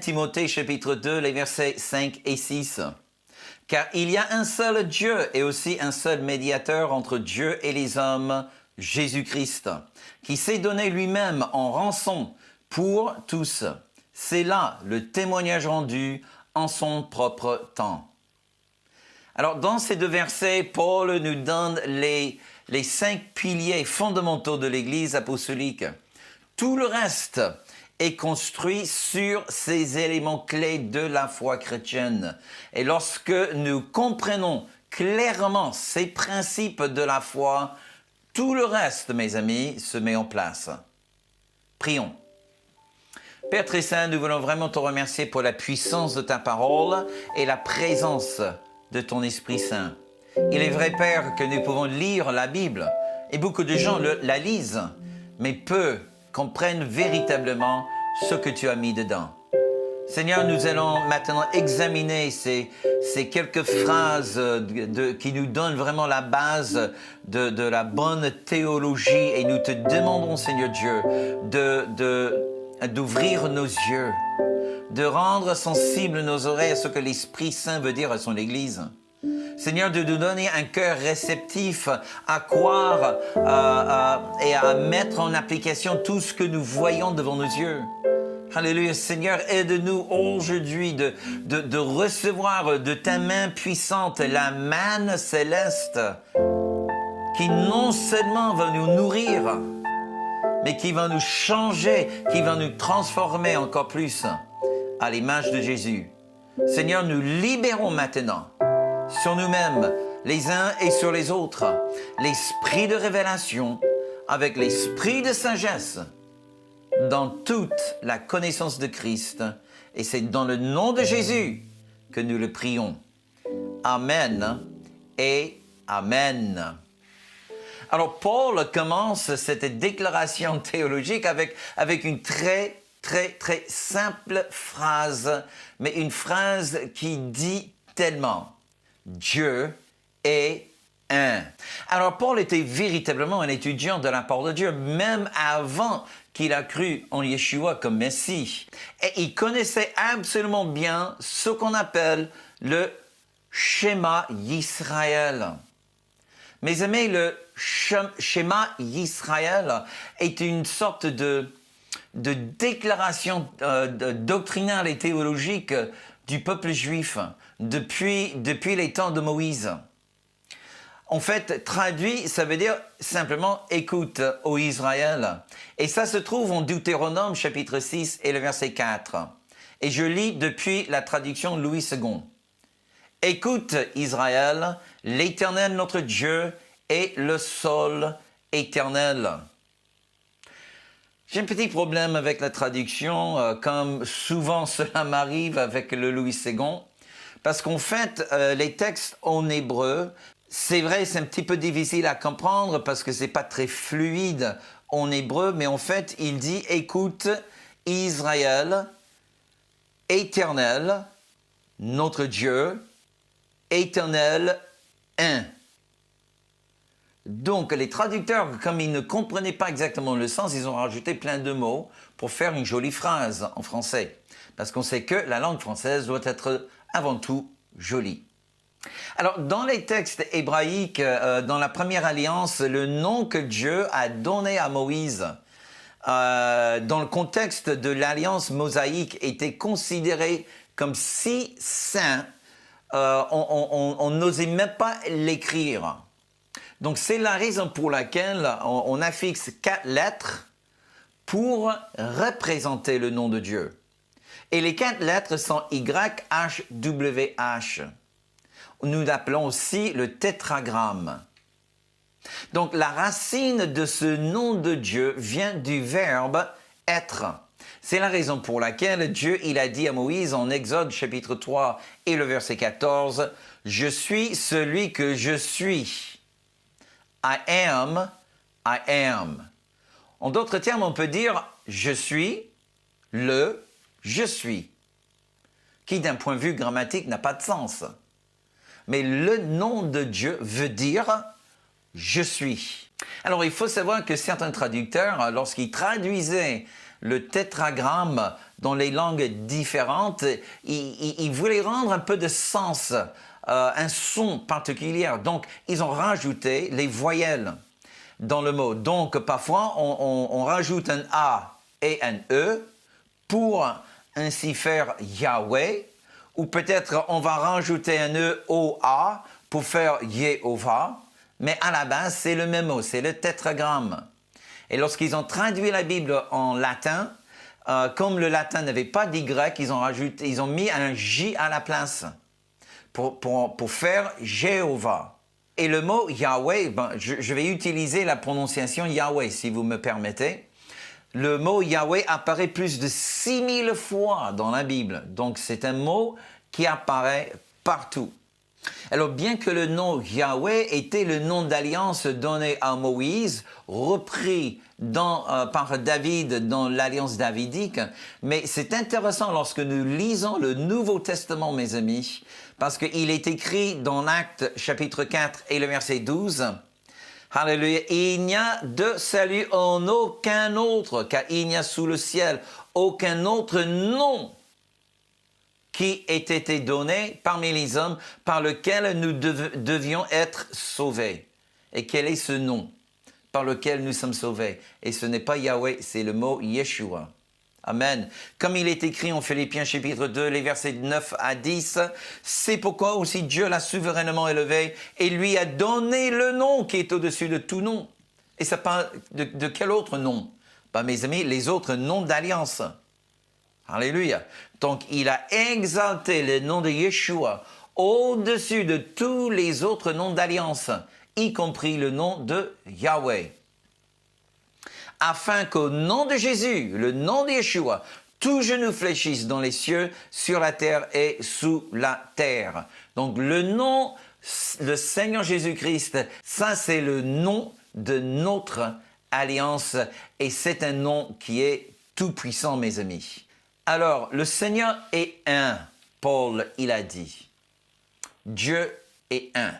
Timothée chapitre 2, les versets 5 et 6. Car il y a un seul Dieu et aussi un seul médiateur entre Dieu et les hommes, Jésus-Christ, qui s'est donné lui-même en rançon pour tous. C'est là le témoignage rendu en son propre temps. Alors, dans ces deux versets, Paul nous donne les 5 piliers fondamentaux de l'Église apostolique. Tout le reste est construit sur ces éléments clés de la foi chrétienne. Et lorsque nous comprenons clairement ces principes de la foi, tout le reste, mes amis, se met en place. Prions. Père très saint, nous voulons vraiment te remercier pour la puissance de ta parole et la présence de ton Esprit Saint. Il est vrai, Père, que nous pouvons lire la Bible et beaucoup de gens la lisent, mais peu comprennent véritablement ce que tu as mis dedans. Seigneur, nous allons maintenant examiner ces quelques phrases qui nous donnent vraiment la base de la bonne théologie et nous te demandons, Seigneur Dieu, d'ouvrir nos yeux, de rendre sensibles nos oreilles à ce que l'Esprit Saint veut dire à son Église. Seigneur, de nous donner un cœur réceptif à croire et à mettre en application tout ce que nous voyons devant nos yeux. Alléluia, Seigneur, aide-nous aujourd'hui de recevoir de ta main puissante la manne céleste qui non seulement va nous nourrir, mais qui va nous changer, qui va nous transformer encore plus à l'image de Jésus. Seigneur, nous libérons maintenant sur nous-mêmes, les uns et sur les autres, l'esprit de révélation avec l'esprit de sagesse dans toute la connaissance de Christ. Et c'est dans le nom de Jésus que nous le prions. Amen et Amen. Alors, Paul commence cette déclaration théologique avec une très simple phrase, mais une phrase qui dit tellement. Dieu est un. Alors, Paul était véritablement un étudiant de la part de Dieu, même avant qu'il a cru en Yeshua comme Messie. Et il connaissait absolument bien ce qu'on appelle le schéma Yisraël. Mes amis, le schéma Yisraël est une sorte de déclaration doctrinale et théologique du peuple juif depuis les temps de Moïse. En fait, traduit, ça veut dire simplement « écoute, ô Israël ». Et ça se trouve en Deutéronome chapitre 6 et le verset 4. Et je lis depuis la traduction Louis II. « Écoute, Israël, l'Éternel notre Dieu est le seul éternel ». J'ai un petit problème avec la traduction, comme souvent cela m'arrive avec le Louis II, parce qu'en fait, les textes en hébreu, c'est vrai, c'est un petit peu difficile à comprendre parce que c'est pas très fluide en hébreu, mais en fait, il dit « Écoute, Israël, éternel, notre Dieu, éternel, un ». Donc, les traducteurs, comme ils ne comprenaient pas exactement le sens, ils ont rajouté plein de mots pour faire une jolie phrase en français. Parce qu'on sait que la langue française doit être avant tout jolie. Alors, dans les textes hébraïques, dans la première alliance, le nom que Dieu a donné à Moïse, dans le contexte de l'alliance mosaïque, était considéré comme si saint, on n'osait même pas l'écrire. Donc, c'est la raison pour laquelle on affixe 4 lettres pour représenter le nom de Dieu. Et les 4 lettres sont YHWH. Nous l'appelons aussi le tétragramme. Donc, la racine de ce nom de Dieu vient du verbe « être ». C'est la raison pour laquelle Dieu il a dit à Moïse en Exode chapitre 3 et le verset 14 « Je suis celui que je suis ». I am, I am. En d'autres termes, on peut dire « je suis le je suis », qui d'un point de vue grammatique n'a pas de sens. Mais le nom de Dieu veut dire « je suis ». Alors, il faut savoir que certains traducteurs, lorsqu'ils traduisaient le tétragramme dans les langues différentes, ils voulaient rendre un peu de sens, un son particulier. Donc, ils ont rajouté les voyelles dans le mot. Donc, parfois, on rajoute un A et un E pour ainsi faire Yahweh, ou peut-être on va rajouter un E au A pour faire Yehovah, mais à la base, c'est le même mot, c'est le tétragramme. Et lorsqu'ils ont traduit la Bible en latin, comme le latin n'avait pas d'Y, ils ont mis un J à la place pour faire Jéhovah. Et le mot Yahweh, je vais utiliser la prononciation Yahweh, si vous me permettez. Le mot Yahweh apparaît plus de 6000 fois dans la Bible. Donc, c'est un mot qui apparaît partout. Alors, bien que le nom Yahweh était le nom d'alliance donné à Moïse, repris par David dans l'alliance davidique, mais c'est intéressant lorsque nous lisons le Nouveau Testament, mes amis, parce qu'il est écrit dans Actes chapitre 4 et le verset 12, Alléluia, il n'y a de salut en aucun autre, car il n'y a sous le ciel aucun autre nom qui ait été donné parmi les hommes par lequel nous devions être sauvés. Et quel est ce nom par lequel nous sommes sauvés? Et ce n'est pas Yahweh, c'est le mot Yeshua. Amen. Comme il est écrit en Philippiens chapitre 2, les versets 9 à 10, c'est pourquoi aussi Dieu l'a souverainement élevé et lui a donné le nom qui est au-dessus de tout nom. Et ça parle de quel autre nom? Mes amis, les autres noms d'alliance. Alléluia. Donc, il a exalté le nom de Yeshua au-dessus de tous les autres noms d'alliance, y compris le nom de Yahweh. Afin qu'au nom de Jésus, le nom de Yeshua, tout genou fléchisse dans les cieux, sur la terre et sous la terre. Donc, le nom, le Seigneur Jésus-Christ, ça c'est le nom de notre alliance et c'est un nom qui est tout puissant, mes amis. Alors, le Seigneur est un, Paul, il a dit. Dieu est un.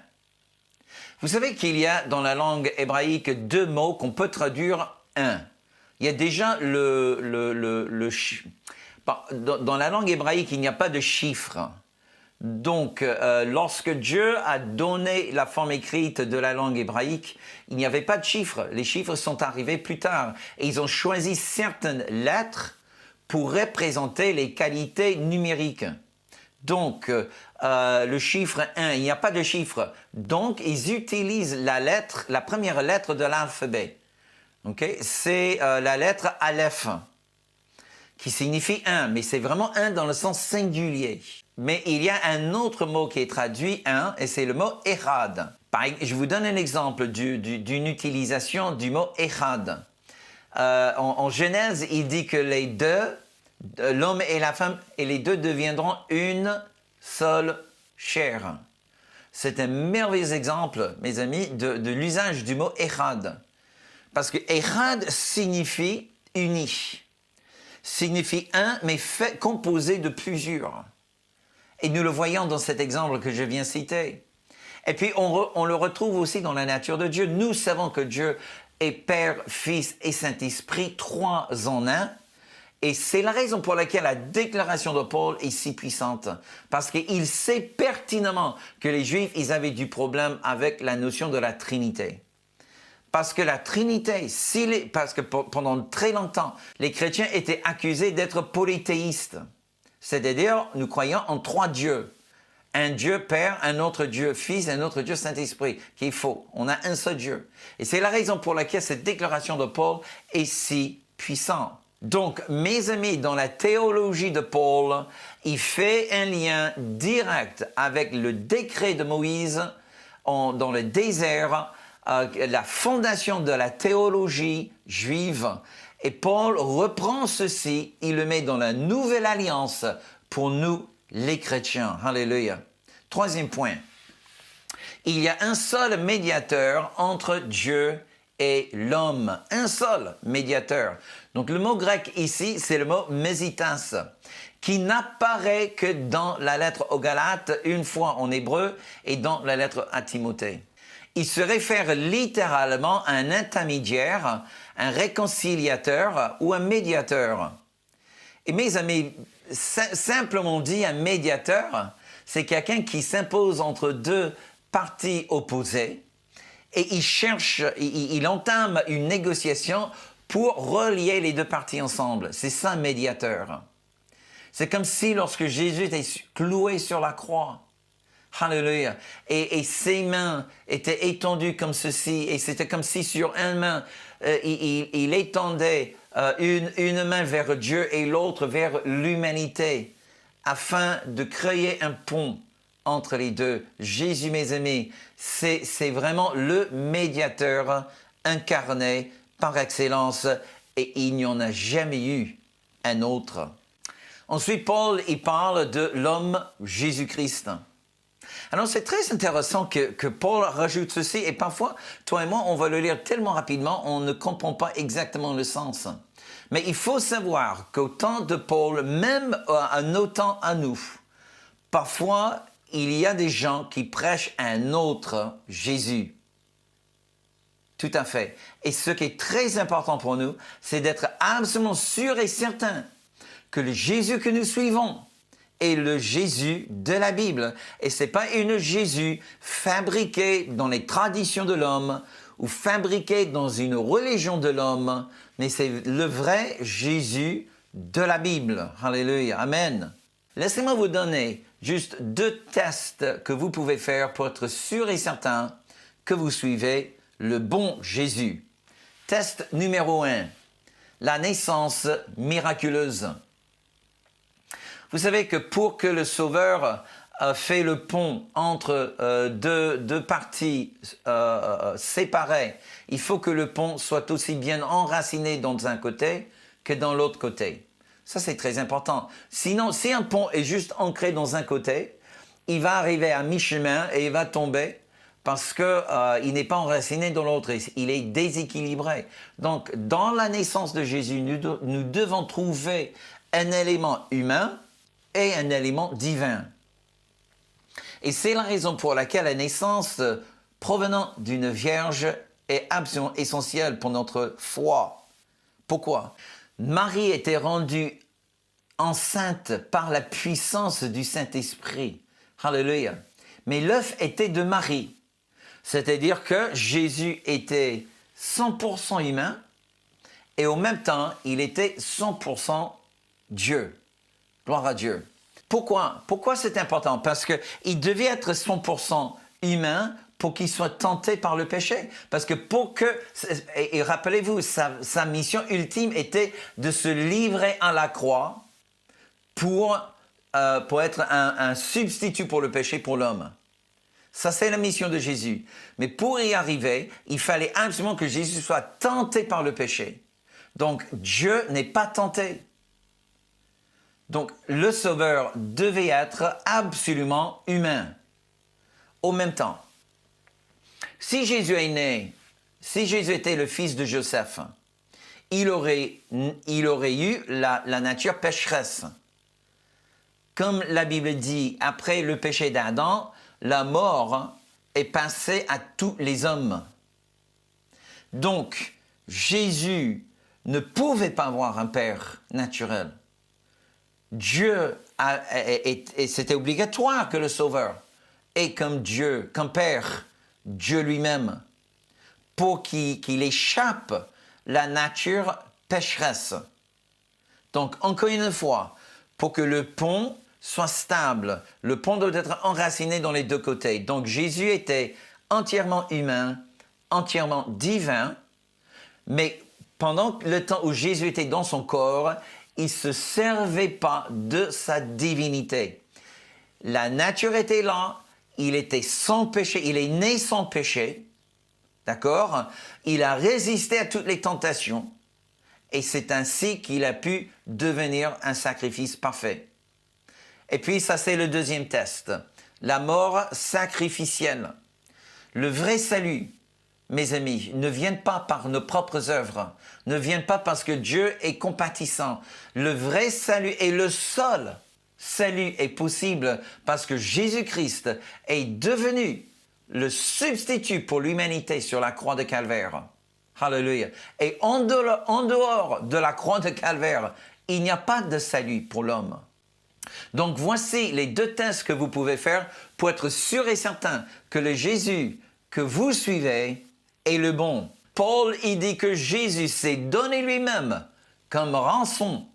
Vous savez qu'il y a dans la langue hébraïque deux mots qu'on peut traduire un. Il y a déjà dans la langue hébraïque, il n'y a pas de chiffre. Donc, lorsque Dieu a donné la forme écrite de la langue hébraïque, il n'y avait pas de chiffres. Les chiffres sont arrivés plus tard. Et ils ont choisi certaines lettres pour représenter les qualités numériques. Donc, le chiffre 1, il n'y a pas de chiffre. Donc, ils utilisent la première lettre de l'alphabet. Okay? C'est la lettre Aleph, qui signifie 1, mais c'est vraiment 1 dans le sens singulier. Mais il y a un autre mot qui est traduit 1, et c'est le mot Echad. Je vous donne un exemple d'une utilisation du mot Echad. En Genèse, il dit que les deux, l'homme et la femme, et les deux deviendront une seule chair. C'est un merveilleux exemple, mes amis, de l'usage du mot Echad. Parce que Echad signifie uni, signifie un, mais composé de plusieurs. Et nous le voyons dans cet exemple que je viens citer. Et puis, on le retrouve aussi dans la nature de Dieu. Nous savons que Dieu est Père, Fils et Saint-Esprit, trois en un. Et c'est la raison pour laquelle la déclaration de Paul est si puissante. Parce qu'il sait pertinemment que les Juifs, ils avaient du problème avec la notion de la Trinité. Parce que la Trinité, parce que pendant très longtemps, les chrétiens étaient accusés d'être polythéistes. C'est-à-dire, nous croyons en trois dieux. Un Dieu Père, un autre Dieu Fils, un autre Dieu Saint-Esprit, qui est faux. On a un seul Dieu. Et c'est la raison pour laquelle cette déclaration de Paul est si puissante. Donc, mes amis, dans la théologie de Paul, il fait un lien direct avec le décret de Moïse dans le désert, la fondation de la théologie juive. Et Paul reprend ceci, il le met dans la nouvelle alliance pour nous, les chrétiens. Alléluia. Troisième point. Il y a un seul médiateur entre Dieu et l'homme. Un seul médiateur. Donc le mot grec ici, c'est le mot mesitas, qui n'apparaît que dans la lettre aux Galates, une fois en hébreu, et dans la lettre à Timothée. Il se réfère littéralement à un intermédiaire, un réconciliateur ou un médiateur. Et mes amis, simplement dit, un médiateur, c'est quelqu'un qui s'impose entre deux parties opposées et il entame une négociation pour relier les deux parties ensemble. C'est ça un médiateur. C'est comme si lorsque Jésus était cloué sur la croix, Alléluia, et ses mains étaient étendues comme ceci, et c'était comme si sur une main, il étendait une main vers Dieu et l'autre vers l'humanité, afin de créer un pont entre les deux. Jésus, mes amis, c'est vraiment le médiateur incarné par excellence, et il n'y en a jamais eu un autre. Ensuite, Paul, il parle de l'homme Jésus-Christ. Alors, c'est très intéressant que Paul rajoute ceci, et parfois, toi et moi, on va le lire tellement rapidement, on ne comprend pas exactement le sens. Mais il faut savoir qu'au temps de Paul, même à nos temps à nous, parfois, il y a des gens qui prêchent un autre Jésus. Tout à fait. Et ce qui est très important pour nous, c'est d'être absolument sûr et certain que le Jésus que nous suivons est le Jésus de la Bible. Et ce n'est pas une Jésus fabriqué dans les traditions de l'homme ou fabriqué dans une religion de l'homme, mais c'est le vrai Jésus de la Bible. Alléluia. Amen. Laissez-moi vous donner juste 2 tests que vous pouvez faire pour être sûr et certain que vous suivez le bon Jésus. Test numéro 1, la naissance miraculeuse. Vous savez que pour que le Sauveur fait le pont entre deux parties séparées, il faut que le pont soit aussi bien enraciné dans un côté que dans l'autre côté. Ça, c'est très important. Sinon, si un pont est juste ancré dans un côté, il va arriver à mi-chemin et il va tomber parce qu'il n'est pas enraciné dans l'autre, il est déséquilibré. Donc, dans la naissance de Jésus, nous devons trouver un élément humain et un élément divin. Et c'est la raison pour laquelle la naissance provenant d'une vierge est absolument essentielle pour notre foi. Pourquoi? Marie était rendue enceinte par la puissance du Saint-Esprit. Alléluia. Mais l'œuf était de Marie. C'est-à-dire que Jésus était 100% humain et en même temps, il était 100% Dieu. Gloire à Dieu. Pourquoi? Pourquoi c'est important? Parce qu'il devait être 100% humain pour qu'il soit tenté par le péché. Parce que et rappelez-vous, sa mission ultime était de se livrer à la croix pour être un substitut pour le péché pour l'homme. Ça, c'est la mission de Jésus. Mais pour y arriver, il fallait absolument que Jésus soit tenté par le péché. Donc, Dieu n'est pas tenté. Donc, le Sauveur devait être absolument humain. Au même temps, si Jésus est né, si Jésus était le fils de Joseph, il aurait eu la nature pécheresse. Comme la Bible dit, après le péché d'Adam, la mort est passée à tous les hommes. Donc, Jésus ne pouvait pas avoir un père naturel. Dieu, et c'était obligatoire que le Sauveur ait comme Dieu, comme Père, Dieu lui-même, pour qu'il échappe la nature pécheresse. Donc, encore une fois, pour que le pont soit stable, le pont doit être enraciné dans les deux côtés. Donc, Jésus était entièrement humain, entièrement divin, mais pendant le temps où Jésus était dans son corps, il ne se servait pas de sa divinité. La nature était là, il était sans péché, il est né sans péché, d'accord? Il a résisté à toutes les tentations et c'est ainsi qu'il a pu devenir un sacrifice parfait. Et puis ça, c'est le deuxième test, la mort sacrificielle. Le vrai salut, mes amis, ne vient pas par nos propres œuvres, ne vient pas parce que Dieu est compatissant. Le vrai salut et le seul salut est possible parce que Jésus-Christ est devenu le substitut pour l'humanité sur la croix de Calvaire. Alléluia. Et en dehors de la croix de Calvaire, il n'y a pas de salut pour l'homme. Donc voici les 2 tests que vous pouvez faire pour être sûr et certain que le Jésus que vous suivez est le bon. Paul, il dit que Jésus s'est donné lui-même comme rançon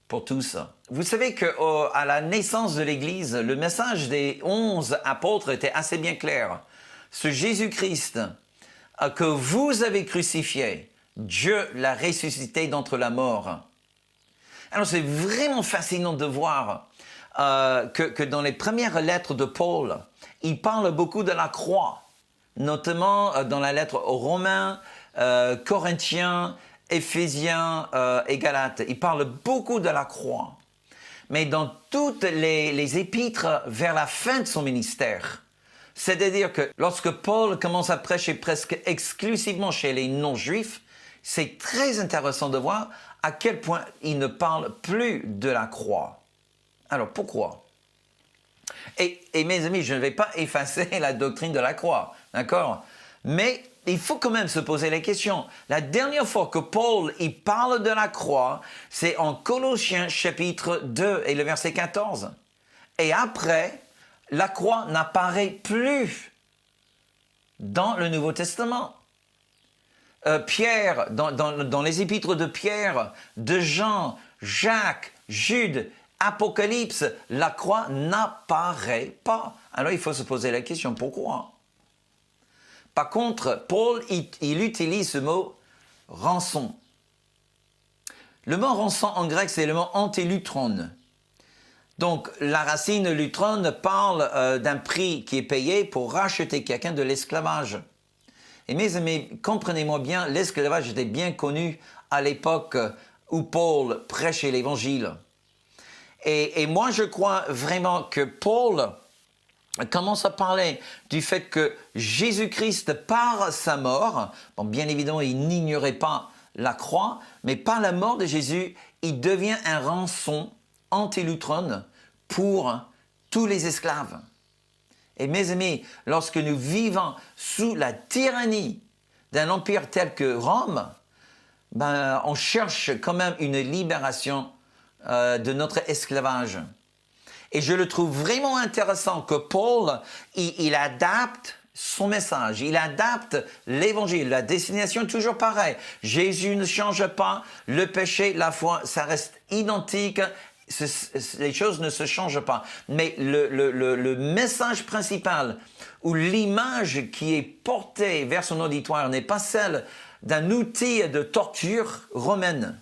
pour tout ça. Vous savez qu'à la naissance de l'Église, le message des 11 apôtres était assez bien clair. Ce Jésus-Christ que vous avez crucifié, Dieu l'a ressuscité d'entre la mort. Alors c'est vraiment fascinant de voir que dans les premières lettres de Paul, il parle beaucoup de la croix, notamment dans la lettre aux Romains, Corinthiens, Éphésiens et Galates. Il parle beaucoup de la croix. Mais dans toutes les épîtres vers la fin de son ministère, c'est-à-dire que lorsque Paul commence à prêcher presque exclusivement chez les non-juifs, c'est très intéressant de voir à quel point il ne parle plus de la croix. Alors pourquoi? Et mes amis, je ne vais pas effacer la doctrine de la croix, d'accord? Mais il faut quand même se poser la question. La dernière fois que Paul il parle de la croix, c'est en Colossiens chapitre 2 et le verset 14. Et après, la croix n'apparaît plus dans le Nouveau Testament. Pierre, dans les épîtres de Pierre, de Jean, Jacques, Jude, Apocalypse, la croix n'apparaît pas. Alors il faut se poser la question, pourquoi? Par contre, Paul, il utilise ce mot « rançon ». Le mot « rançon » en grec, c'est le mot « antélutron ». Donc, la racine lutron parle d'un prix qui est payé pour racheter quelqu'un de l'esclavage. Et mes amis, comprenez-moi bien, l'esclavage était bien connu à l'époque où Paul prêchait l'Évangile. Et moi, je crois vraiment que Paul commence à parler du fait que Jésus-Christ, par sa mort, bon, bien évidemment, il n'ignorait pas la croix, mais par la mort de Jésus, il devient un rançon antélutron pour tous les esclaves. Et mes amis, lorsque nous vivons sous la tyrannie d'un empire tel que Rome, ben, on cherche quand même une libération de notre esclavage. Et je le trouve vraiment intéressant que Paul, il adapte son message, il adapte l'évangile, la destination toujours pareille. Jésus ne change pas, le péché, la foi, ça reste identique, les choses ne se changent pas. Mais le message principal ou l'image qui est portée vers son auditoire n'est pas celle d'un outil de torture romaine.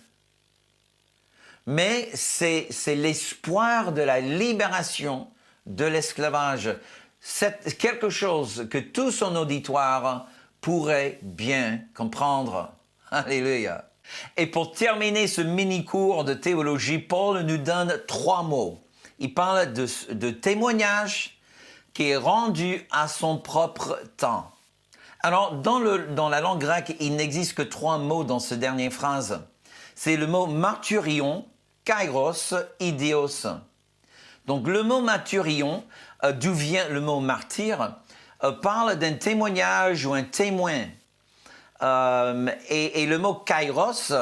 Mais c'est l'espoir de la libération de l'esclavage. C'est quelque chose que tout son auditoire pourrait bien comprendre. Alléluia. Et pour terminer ce mini-cours de théologie, Paul nous donne 3 mots. Il parle de témoignage qui est rendu à son propre temps. Alors, dans la langue grecque, il n'existe que 3 mots dans cette dernière phrase. C'est le mot martyrion, kairos, idios. Donc le mot martyrion, d'où vient le mot martyr, parle d'un témoignage ou un témoin. Et le mot kairos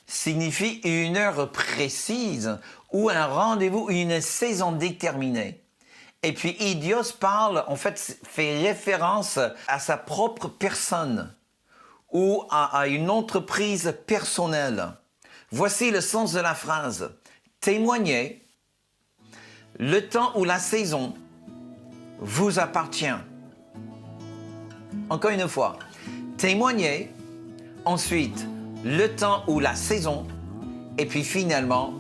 signifie une heure précise ou un rendez-vous, une saison déterminée. Et puis idios parle, en fait, fait référence à sa propre personne ou à une entreprise personnelle. Voici le sens de la phrase. Témoignez, le temps ou la saison vous appartient. Encore une fois, témoignez, ensuite le temps ou la saison, et puis finalement,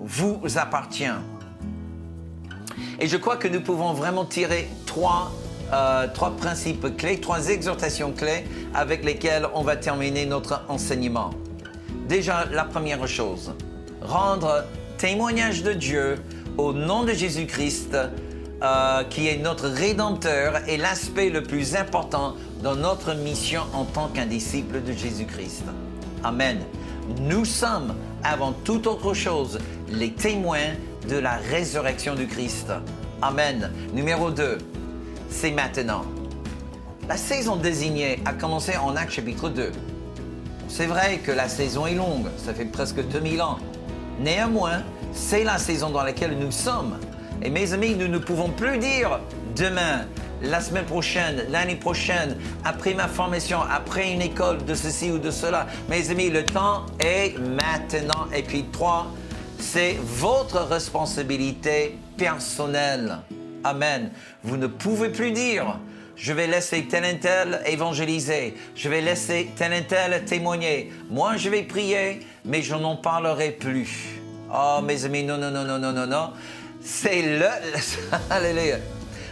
vous appartient. Et je crois que nous pouvons vraiment tirer trois principes clés, 3 exhortations clés avec lesquelles on va terminer notre enseignement. Déjà, la première chose, rendre témoignage de Dieu au nom de Jésus-Christ, qui est notre Rédempteur et l'aspect le plus important dans notre mission en tant qu'un disciple de Jésus-Christ. Amen. Nous sommes, avant toute autre chose, les témoins de la résurrection du Christ. Amen. Numéro 2, c'est maintenant. La saison désignée a commencé en Actes chapitre 2. C'est vrai que la saison est longue, ça fait presque 2000 ans. Néanmoins, c'est la saison dans laquelle nous sommes. Et mes amis, nous ne pouvons plus dire demain, la semaine prochaine, l'année prochaine, après ma formation, après une école de ceci ou de cela. Mes amis, le temps est maintenant. Et puis 3, c'est votre responsabilité personnelle. Amen. Vous ne pouvez plus dire, je vais laisser tel et tel évangéliser, je vais laisser tel et tel témoigner. Moi, je vais prier, mais je n'en parlerai plus. Oh, mes amis, non, non, non, non, non, non, non. C'est Alléluia.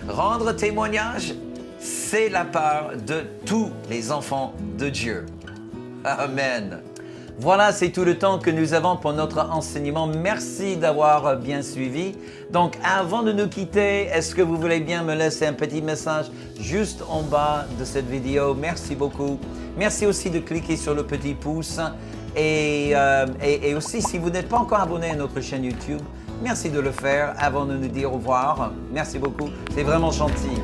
Rendre témoignage, c'est la part de tous les enfants de Dieu. Amen. Voilà, c'est tout le temps que nous avons pour notre enseignement. Merci d'avoir bien suivi. Donc, avant de nous quitter, est-ce que vous voulez bien me laisser un petit message juste en bas de cette vidéo? Merci beaucoup. Merci aussi de cliquer sur le petit pouce. Et aussi, si vous n'êtes pas encore abonné à notre chaîne YouTube, merci de le faire avant de nous dire au revoir. Merci beaucoup, c'est vraiment gentil.